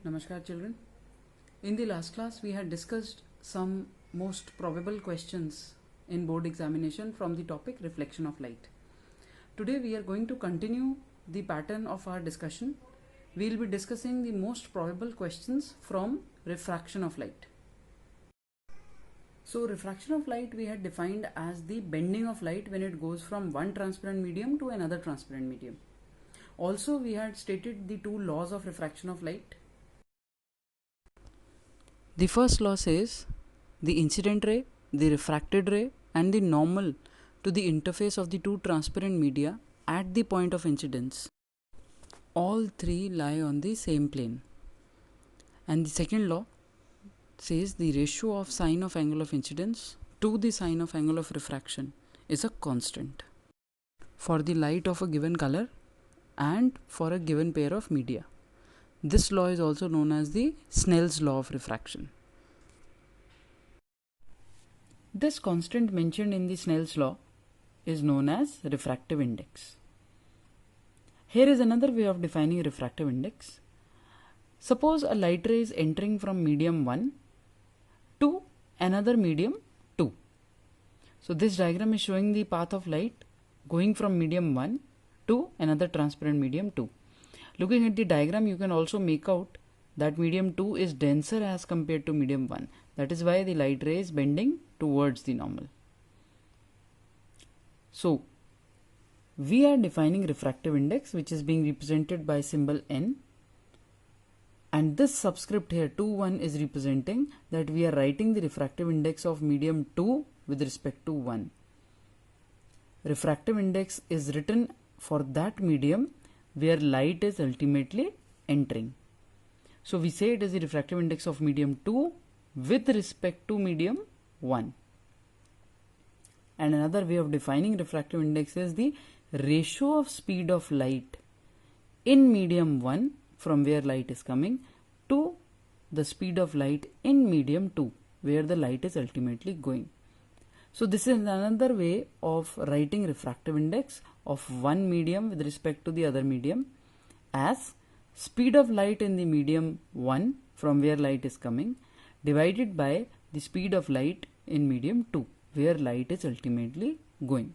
Namaskar children. In the last class we had discussed some most probable questions in board examination from the topic reflection of light. Today we are going to continue the pattern of our discussion. We will be discussing the most probable questions from refraction of light. So refraction of light we had defined as the bending of light when it goes from one transparent medium to another transparent medium. Also we had stated the two laws of refraction of light. The first law says the incident ray, the refracted ray and the normal to the interface of the two transparent media at the point of incidence. All three lie on the same plane. And the second law says the ratio of sine of angle of incidence to the sine of angle of refraction is a constant for the light of a given color and for a given pair of media. This law is also known as the Snell's law of refraction. This constant mentioned in the Snell's law is known as refractive index. Here is another way of defining refractive index. Suppose a light ray is entering from medium 1 to another medium 2. So this diagram is showing the path of light going from medium 1 to another transparent medium 2. Looking at the diagram, you can also make out that medium 2 is denser as compared to medium 1. That is why the light ray is bending towards the normal. So, we are defining refractive index, which is being represented by symbol N. And this subscript here, 2,1, is representing that we are writing the refractive index of medium 2 with respect to 1. Refractive index is written for that medium where light is ultimately entering. So we say it is the refractive index of medium 2 with respect to medium 1. And another way of defining refractive index is the ratio of speed of light in medium 1 from where light is coming to the speed of light in medium 2 where the light is ultimately going. So this is another way of writing refractive index of one medium with respect to the other medium as speed of light in the medium 1 from where light is coming divided by the speed of light in medium 2 where light is ultimately going.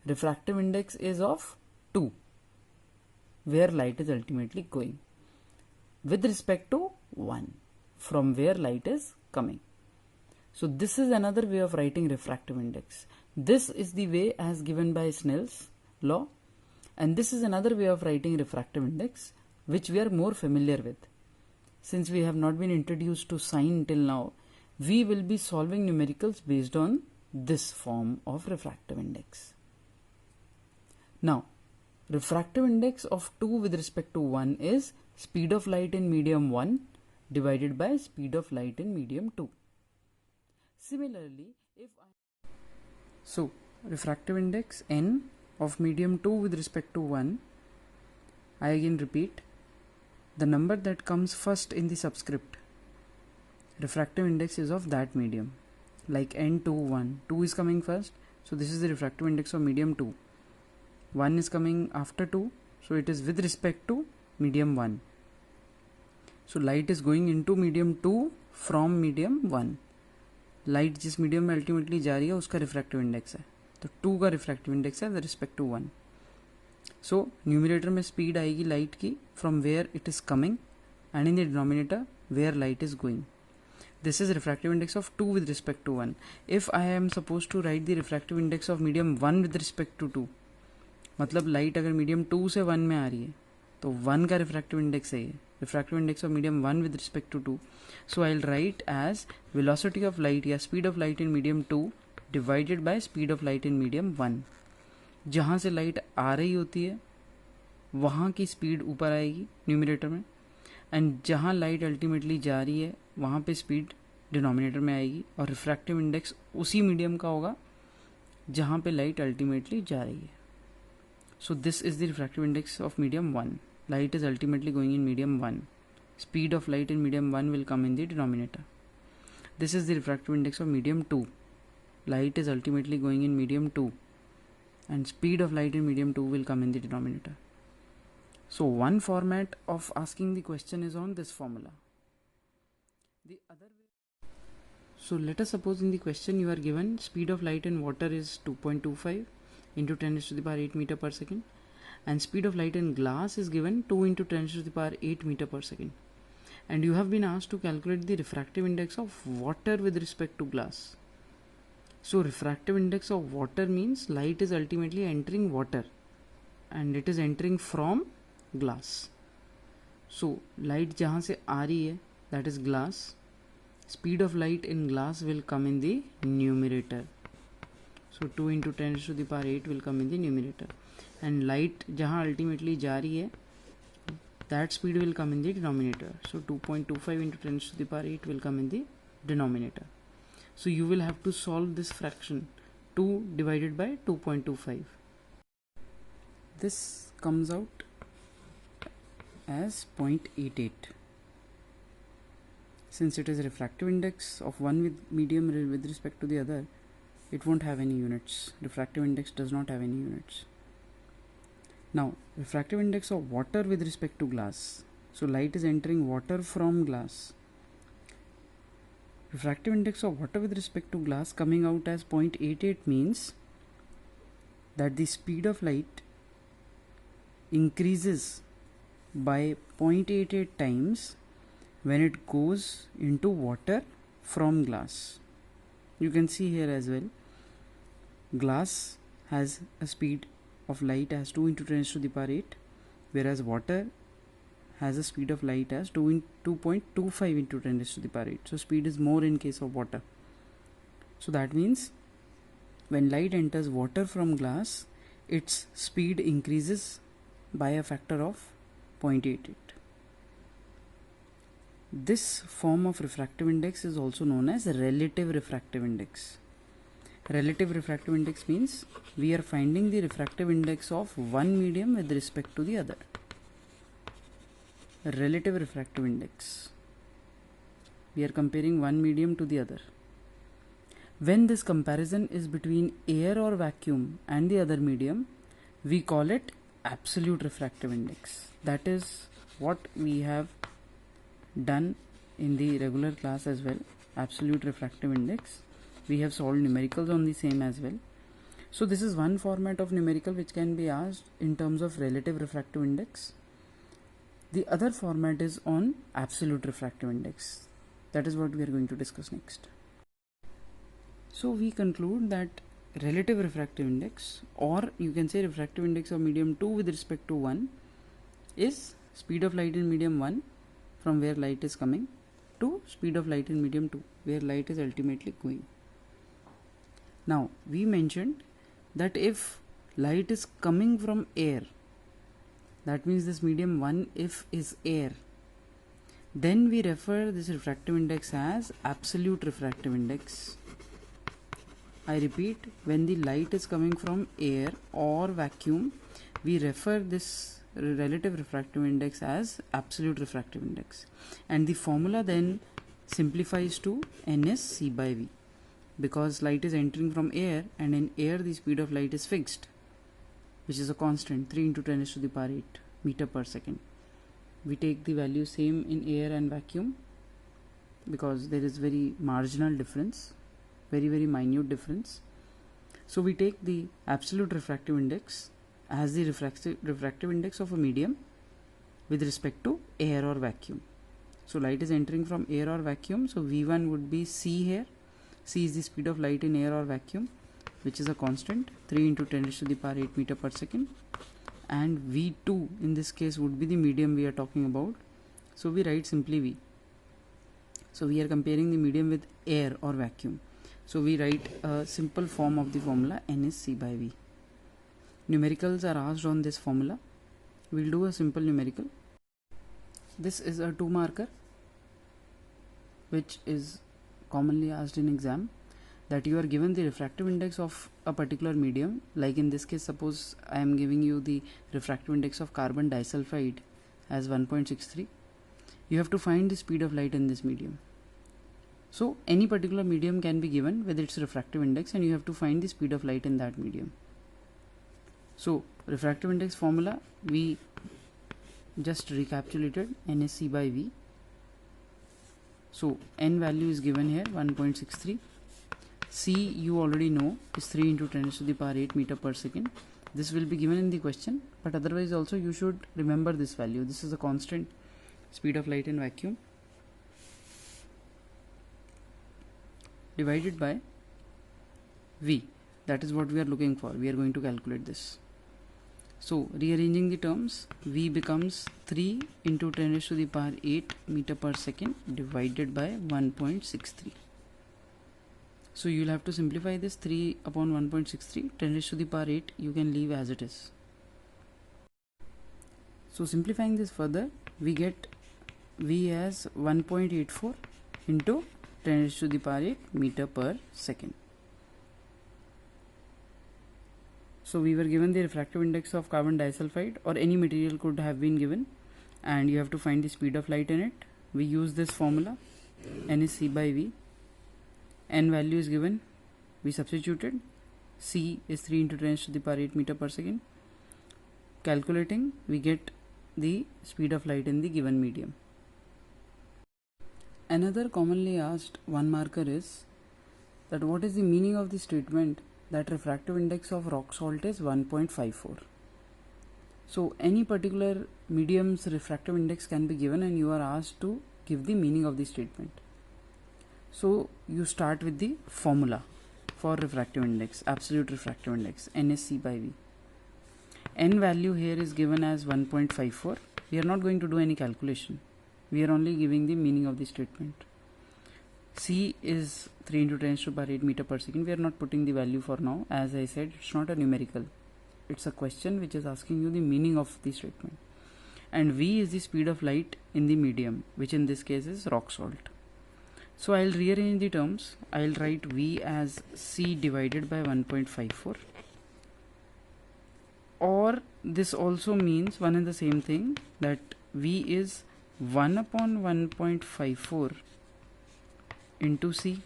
Refractive index is of 2 where light is ultimately going with respect to 1 from where light is coming. So this is another way of writing refractive index. This is the way as given by Snell's law, and this is another way of writing refractive index which we are more familiar with. Since we have not been introduced to sine till now, we will be solving numericals based on this form of refractive index. Now, refractive index of 2 with respect to 1 is speed of light in medium 1 divided by speed of light in medium 2. Similarly, refractive index n of medium 2 with respect to 1, I again repeat, the number that comes first in the subscript, refractive index is of that medium, like n2, 1. 2 is coming first, so this is the refractive index of medium 2. 1 is coming after 2, so it is with respect to medium 1. So light is going into medium 2 from medium 1. Light जिस medium में ultimately जा रही है उसका refractive index है, तो 2 का refractive index है with respect to 1. So numerator में स्पीड आएगी लाइट की from where it is coming and in the denominator where light is going. This is refractive index of 2 with respect to 1. If I am suppose to write the refractive index of medium 1 with respect to 2, मतलब light अगर medium 2 से 1 में आ रही है तो 1 का refractive index है ये, refractive index of medium 1 with respect to 2. So I'll write as velocity of light या speed of light in medium 2 divided by speed of light in medium 1. जहाँ से लाइट आ रही होती है वहाँ की स्पीड ऊपर आएगी न्यूमरेटर में, एंड जहाँ लाइट अल्टीमेटली जा रही है वहाँ पे स्पीड डिनोमिनेटर में आएगी, और रिफ्रैक्टिव इंडेक्स उसी मीडियम का होगा जहाँ पे लाइट अल्टीमेटली जा रही है. So this is the refractive index of medium 1. Light is ultimately going in medium 1. Speed of light in medium 1 will come in the denominator. This is the refractive index of medium 2. Light is ultimately going in medium 2 and speed of light in medium 2 will come in the denominator. So one format of asking the question is on this formula. The other way, so let us suppose in the question you are given speed of light in water is 2.25 into 10 raised to the power 8 meter per second, and speed of light in glass is given 2 into 10 raised to the power 8 meter per second, and you have been asked to calculate the refractive index of water with respect to glass. So refractive index of water means light is ultimately entering water and it is entering from glass. So light jahan se aa rahi hai, that is glass, speed of light in glass will come in the numerator. So 2 into 10 raised to the power 8 will come in the numerator, and light jahan ultimately ja rahi hai, that speed will come in the denominator. So 2.25 into 10 raised to the power 8 will come in the denominator. So you will have to solve this fraction 2 divided by 2.25. This comes out as 0.88. Since it is a refractive index of one with medium with respect to the other, it won't have any units. Refractive index does not have any units. Now, refractive index of water with respect to glass. So light is entering water from glass. Refractive index of water with respect to glass coming out as 0.88 means that the speed of light increases by 0.88 times when it goes into water from glass. You can see here as well, glass has a speed of light as 2 into 10 raised to the power 8, whereas water has a speed of light as 2.25 into 10 raised to the power 8. So speed is more in case of water. So that means when light enters water from glass, its speed increases by a factor of 0.88. This form of refractive index is also known as relative refractive index. Relative refractive index means we are finding the refractive index of one medium with respect to the other. Relative refractive index. We are comparing one medium to the other. When this comparison is between air or vacuum and the other medium, we call it absolute refractive index. That is what we have done in the regular class as well. Absolute refractive index. We have solved numericals on the same as well. So this is one format of numerical which can be asked in terms of relative refractive index. The other format is on absolute refractive index. That is what we are going to discuss next. So we conclude that relative refractive index, or you can say refractive index of medium 2 with respect to 1, is speed of light in medium 1 from where light is coming to speed of light in medium 2 where light is ultimately going. Now we mentioned that if light is coming from air, that means this medium 1 if is air, then we refer this refractive index as absolute refractive index. I repeat, when the light is coming from air or vacuum, we refer this relative refractive index as absolute refractive index, and the formula then simplifies to N is C by V, because light is entering from air, and in air the speed of light is fixed, which is a constant 3 into 10 raised to the power 8 meter per second. We take the value same in air and vacuum because there is very marginal difference, very minute difference. So we take the absolute refractive index as the refractive index of a medium with respect to air or vacuum. So light is entering from air or vacuum, so V1 would be C here. C is the speed of light in air or vacuum, which is a constant 3 into 10 raised to the power 8 meter per second, and V2 in this case would be the medium we are talking about, so we write simply V. So we are comparing the medium with air or vacuum, so we write a simple form of the formula N is C by V. Numericals are asked on this formula. We'll do a simple numerical. This is a 2 marker which is commonly asked in exam, that you are given the refractive index of a particular medium. Like in this case, suppose I am giving you the refractive index of carbon disulfide as 1.63. You have to find the speed of light in this medium. So any particular medium can be given with its refractive index, and you have to find the speed of light in that medium. So refractive index formula, we just recapitulated, n is c by v. So n value is given here 1.63. C you already know is 3 into 10 to the power 8 meter per second. This will be given in the question, but otherwise also you should remember this value. This is a constant speed of light in vacuum divided by v. That is what we are looking for. We are going to calculate this. So rearranging the terms, v becomes 3 into 10 raised to the power 8 meter per second divided by 1.63. So you will have to simplify this. 3 upon 1.63, 10 raised to the power 8 you can leave as it is. So simplifying this further, we get v as 1.84 into 10 raised to the power 8 meter per second. So we were given the refractive index of carbon disulfide, or any material could have been given, and you have to find the speed of light in it. We use this formula, n is c by v. N value is given, we substituted. C is 3 into 10 to the power 8 meter per second. Calculating, we get the speed of light in the given medium. Another commonly asked one marker is that what is the meaning of the statement that refractive index of rock salt is 1.54. So any particular medium's refractive index can be given and you are asked to give the meaning of the statement. So you start with the formula for refractive index, absolute refractive index, n is c by v. N value here is given as 1.54. We are not going to do any calculation. We are only giving the meaning of the statement. C is 3 into 10 to the power 8 meter per second. We are not putting the value for now. As I said, it's not a numerical. It's a question which is asking you the meaning of the statement. And V is the speed of light in the medium, which in this case is rock salt. So I'll rearrange the terms. I'll write V as C divided by 1.54. Or this also means one and the same thing, that V is 1 upon 1.54 into C.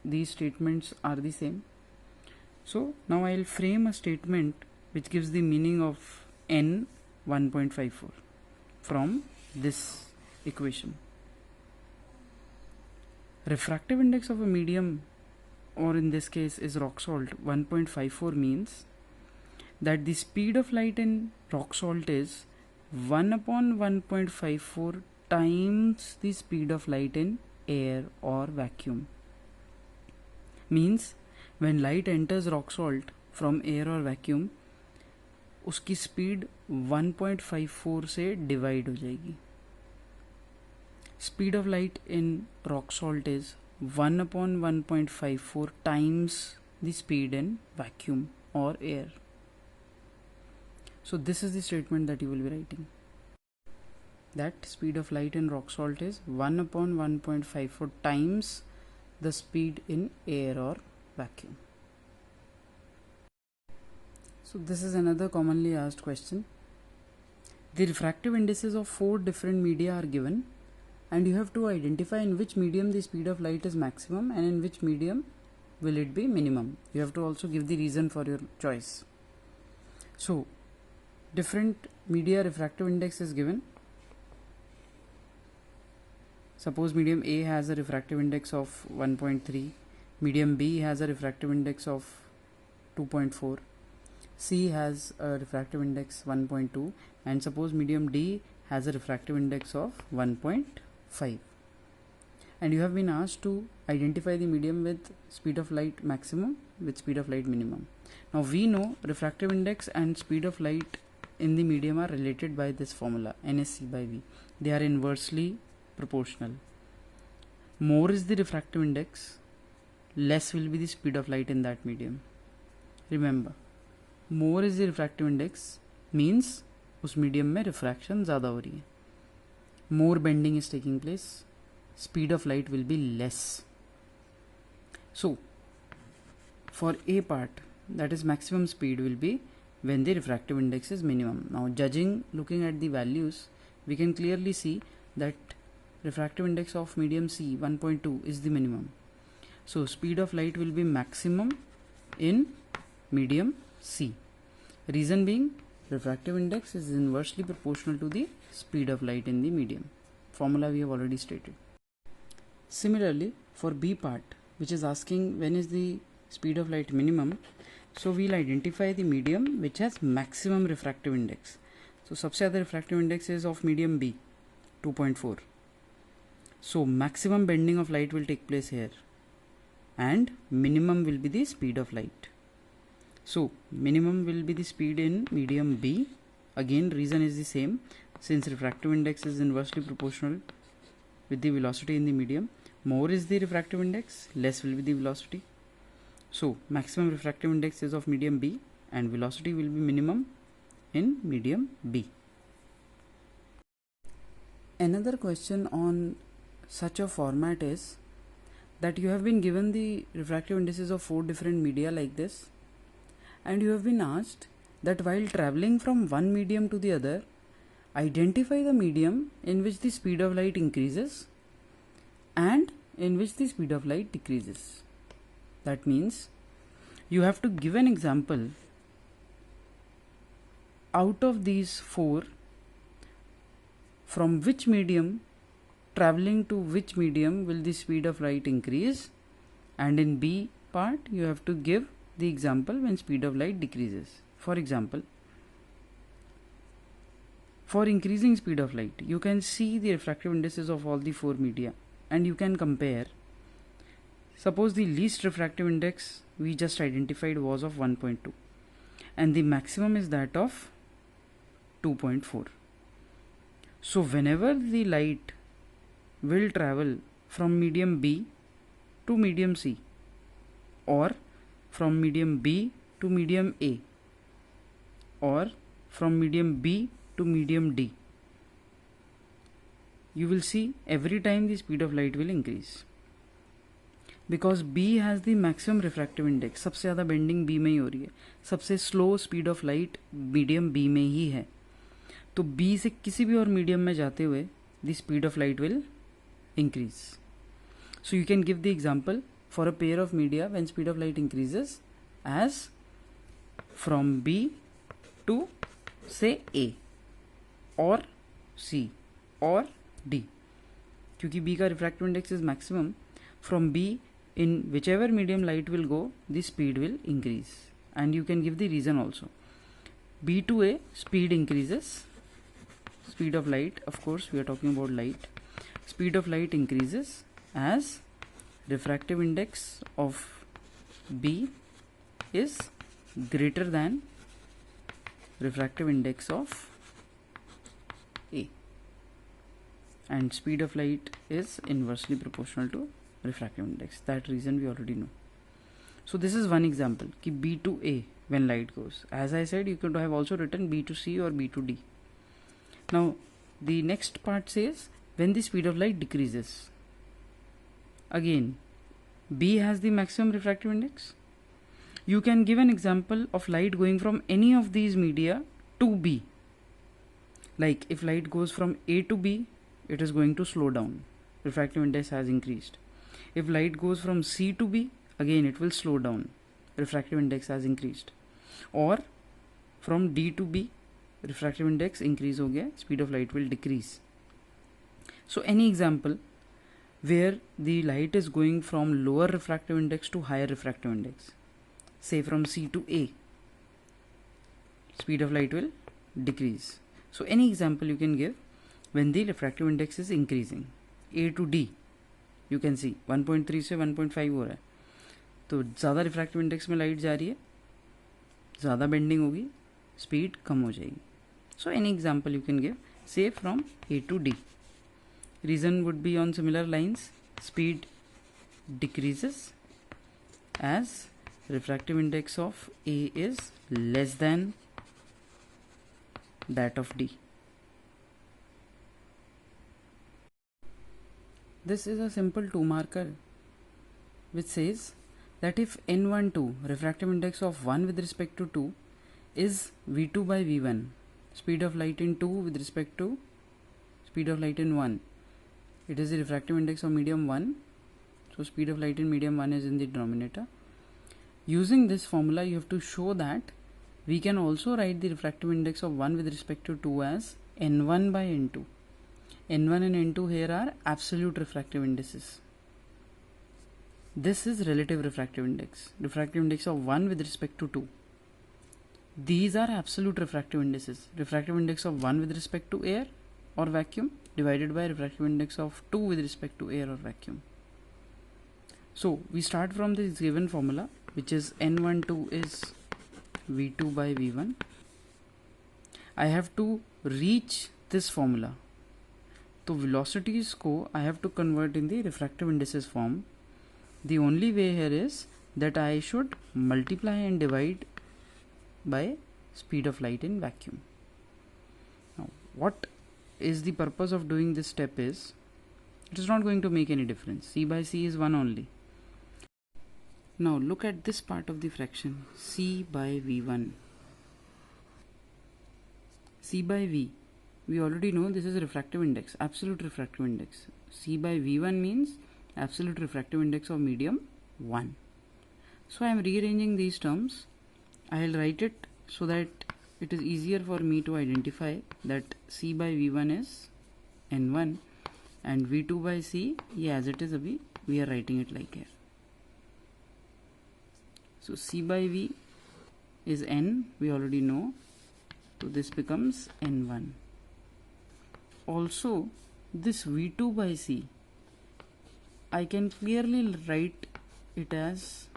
These statements are the same. So now I'll frame a statement which gives the meaning of n 1.54 from this equation. Refractive index of a medium, or in this case is rock salt, 1.54 means that the speed of light in rock salt is 1 upon 1.54 times the speed of light in air or vacuum. Means when light enters rock salt from air or vacuum, उसकी speed 1.54 से divide हो जाएगी. Speed of light in rock salt is 1 upon 1.54 times the speed in vacuum or air. So this is the statement that you will be writing. That speed of light in rock salt is 1 upon 1.54 times the speed in air or vacuum. So this is another commonly asked question. The refractive indices of 4 different media are given, and you have to identify in which medium the speed of light is maximum and in which medium will it be minimum. You have to also give the reason for your choice. So different media refractive index is given. Suppose medium A has a refractive index of 1.3, medium B has a refractive index of 2.4, C has a refractive index 1.2, and suppose medium D has a refractive index of 1.5. And you have been asked to identify the medium with speed of light maximum with speed of light minimum. Now we know refractive index and speed of light in the medium are related by this formula, n is c by v. They are inversely proportional. More is the refractive index, less will be the speed of light in that medium. Remember, more is the refractive index means उस medium में refraction ज़्यादा हो रही है. More bending is taking place, speed of light will be less. So for A part, that is maximum speed will be when the refractive index is minimum. Now looking at the values, we can clearly see that refractive index of medium C 1.2 is the minimum. So speed of light will be maximum in medium C. Reason being, refractive index is inversely proportional to the speed of light in the medium. Formula we have already stated. Similarly, for B part, which is asking when is the speed of light minimum, so we'll identify the medium which has maximum refractive index. So सबसे ज़्यादा refractive index is of medium B, 2.4. So maximum bending of light will take place here, and minimum will be the speed of light. So minimum will be the speed in medium B. Again, reason is the same, since refractive index is inversely proportional with the velocity in the medium. More is the refractive index, less will be the velocity. So maximum refractive index is of medium B and velocity will be minimum in medium B. Another question on such a format is that you have been given the refractive indices of 4 different media like this, and you have been asked that while traveling from one medium to the other, identify the medium in which the speed of light increases and in which the speed of light decreases. That means you have to give an example out of these 4 from which medium traveling to which medium will the speed of light increase, and in B part you have to give the example when speed of light decreases. For example, for increasing speed of light, you can see the refractive indices of all the 4 media and you can compare. Suppose the least refractive index we just identified was of 1.2 and the maximum is that of 2.4. So whenever the light will travel from medium B to medium C, or from medium B to medium A, or from medium B to medium D, you will see every time the speed of light will increase. Because B has the maximum refractive index, सबसे ज़्यादा bending B में ही हो रही है, सबसे slow speed of light medium B में ही है, तो B से किसी भी और मीडियम में जाते हुए the speed of light will increase. So you can give the example for a pair of media when speed of light increases as from B to say A or C or D. क्योंकि B का refractive index is maximum, from B in whichever medium light will go, the speed will increase, and you can give the reason also. B to A, speed increases, speed of light, of course we are talking about light, speed of light increases as refractive index of B is greater than refractive index of A, and speed of light is inversely proportional to refractive index. That reason we already know. So this is one example ki B to A when light goes. As I said, you could have also written B to C or B to D. Now the next part says when the speed of light decreases. Again, B has the maximum refractive index. You can give an example of light going from any of these media to B. Like if light goes from A to B, it is going to slow down. Refractive index has increased. If light goes from C to B, again it will slow down. Refractive index has increased. Or from D to B, refractive index increase हो गया, speed of light will decrease. So any example where the light is going from lower refractive index to higher refractive index, say from C to A, speed of light will decrease. So any example you can give when the refractive index is increasing. A to D, you can see 1.3 से 1.5 हो रहा है, तो ज़्यादा refractive index में light जा रही है, ज़्यादा बेंडिंग होगी, स्पीड कम हो जाएगी. So any example you can give, say from A to D. Reason would be on similar lines, speed decreases as refractive index of A is less than that of D. This is a simple 2 marker which says that if N12 refractive index of 1 with respect to 2 is V2 by V1, speed of light in 2 with respect to speed of light in 1, it is the refractive index of medium 1, so speed of light in medium 1 is in the denominator. Using this formula you have to show that We can also write the refractive index of 1 with respect to 2 as n1 by n2. n1 and n2 here are absolute refractive indices. This is relative refractive index of 1 with respect to 2. These are absolute refractive indices. Refractive index of 1 with respect to air or vacuum divided by refractive index of 2 with respect to air or vacuum. So we start from this given formula, which is n12 is v2 by v1. I have to reach this formula. तो velocities को I have to convert in the refractive indices form. The only way here is that I should multiply and divide by speed of light in vacuum. Now, what is the purpose of doing this step is, it is not going to make any difference. C by C is 1 only. Now look at this part of the fraction, C by V1. C by V, we already know this is refractive index, absolute refractive index. C by V1 means absolute refractive index of medium 1. So I am rearranging these terms. I will write it so that it is easier for me to identify that C by V1 is N1 and V2 by C, yeah, as it is abhi, we are writing it like here. So C by V is N, we already know, so this becomes N1. Also this V2 by C, I can clearly write it as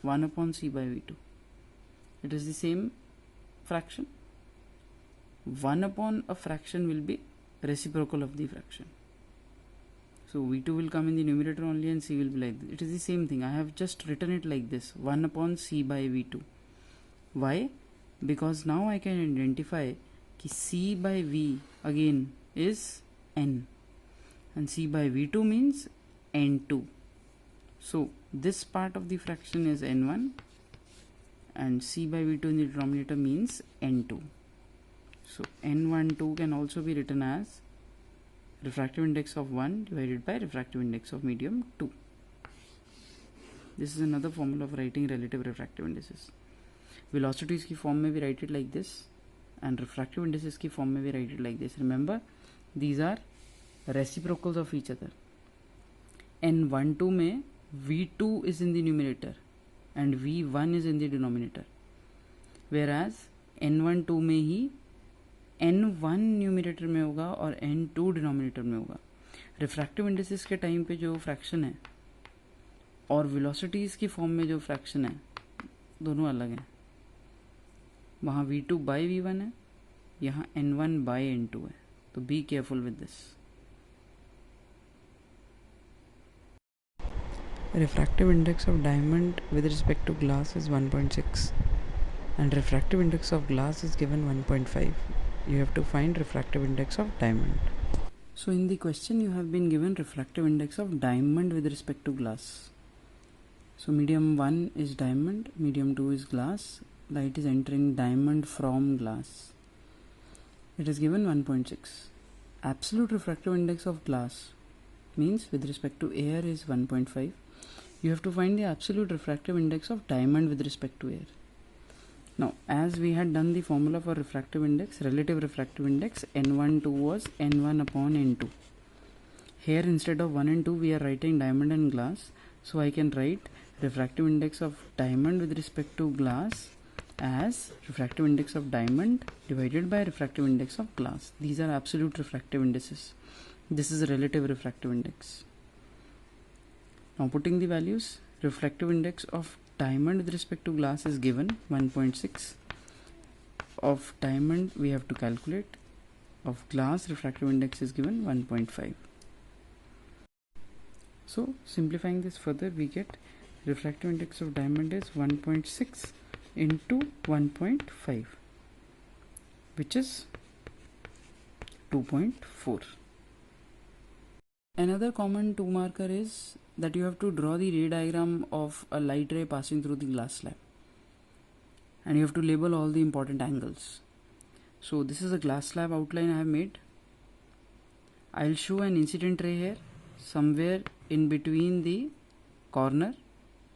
1 upon C by V2. It is the same fraction. 1 upon a fraction will be reciprocal of the fraction. So V2 will come in the numerator only and C will be like this. It is the same thing. I have just written it like this, 1 upon C by V2. Why? Because now I can identify कि C by V again is N and C by V2 means N2. So this part of the fraction is N1 and C by V2 in the denominator means N2. So N12 can also be written as refractive index of 1 divided by refractive index of medium 2. This is another formula of writing relative refractive indices. Velocities की form में we write it like this and refractive indices की form में we write it like this. Remember, these are reciprocals of each other. N12 में V2 is in the numerator and V1 is in the denominator, whereas N12 में ही N1 numerator में होगा और N2 denominator में होगा. Refractive indices के time पे जो फ्रैक्शन है और वेलोसिटीज़ की फॉर्म में जो फ्रैक्शन है दोनों अलग हैं. वहाँ V2 बाई V1 है, यहाँ N1 बाई N2 है. तो be careful with this. Refractive index of diamond with respect to glass is 1.6 and refractive index of glass is given 1.5. You have to find refractive index of diamond. So in the question you have been given refractive index of diamond with respect to glass. So medium 1 is diamond, medium 2 is glass, light is entering diamond from glass. It is given 1.6. Absolute refractive index of glass means with respect to air is 1.5. You have to find the absolute refractive index of diamond with respect to air. Now, as we had done the formula for refractive index, relative refractive index, N12 was N1 upon N2. Here instead of 1 and 2, we are writing diamond and glass. So I can write refractive index of diamond with respect to glass as refractive index of diamond divided by refractive index of glass. These are absolute refractive indices. This is a relative refractive index. Now putting the values, refractive index of diamond with respect to glass is given 1.6. Of diamond we have to calculate. Of glass refractive index is given 1.5. So simplifying this further, we get refractive index of diamond is 1.6 into 1.5, which is 2.4. Another common 2 marker is that you have to draw the ray diagram of a light ray passing through the glass slab and you have to label all the important angles. So this is a glass slab outline I have made. I'll show an incident ray here somewhere in between the corner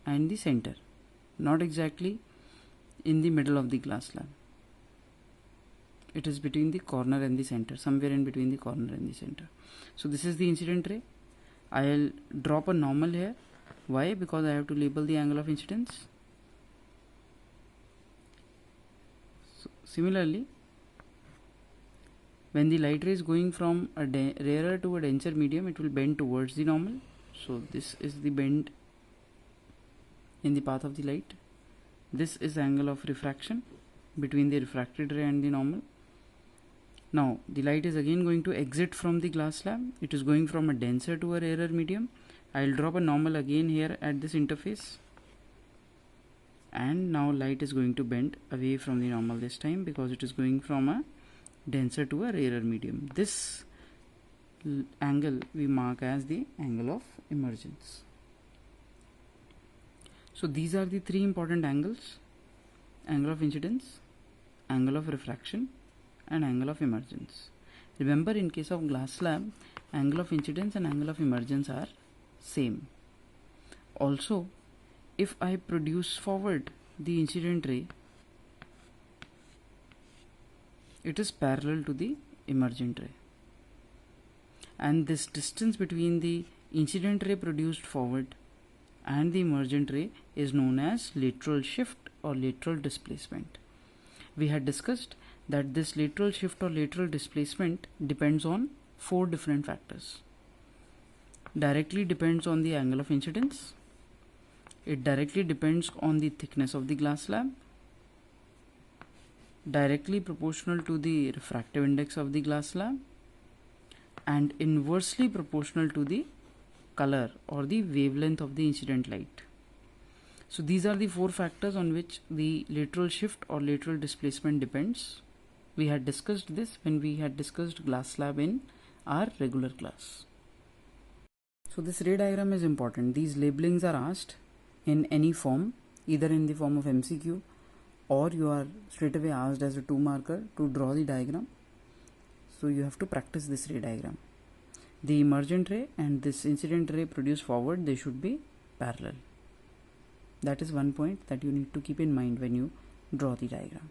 and the center, not exactly in the middle of the glass slab. it is between the corner and the center, somewhere in between the corner and the center. So this is the incident ray. I'll drop a normal here. Why? Because I have to label the angle of incidence. So similarly, when the light ray is going from a rarer to a denser medium, it will bend towards the normal. So this is the bend in the path of the light. This is angle of refraction between the refracted ray and the normal. Now the light is again going to exit from the glass slab. It is going from a denser to a rarer medium. I will drop a normal again here at this interface, and now light is going to bend away from the normal this time, because it is going from a denser to a rarer medium. This angle we mark as the angle of emergence. So these are the three important angles: angle of incidence, angle of refraction, and angle of emergence. Remember, in case of glass slab, angle of incidence and angle of emergence are same. Also, if I produce forward the incident ray, it is parallel to the emergent ray, and this distance between the incident ray produced forward and the emergent ray is known as lateral shift or lateral displacement. We had discussed that this lateral shift or lateral displacement depends on 4 different factors. Directly depends on the angle of incidence. It directly depends on the thickness of the glass slab. Directly proportional to the refractive index of the glass slab, and inversely proportional to the color or the wavelength of the incident light. So these are the 4 factors on which the lateral shift or lateral displacement depends. We had discussed this when we had discussed glass slab in our regular class. So this ray diagram is important. These labelings are asked in any form, either in the form of MCQ, or you are straight away asked as a 2 marker to draw the diagram. So you have to practice this ray diagram. The emergent ray and this incident ray produced forward, they should be parallel. That is one point that you need to keep in mind when you draw the diagram.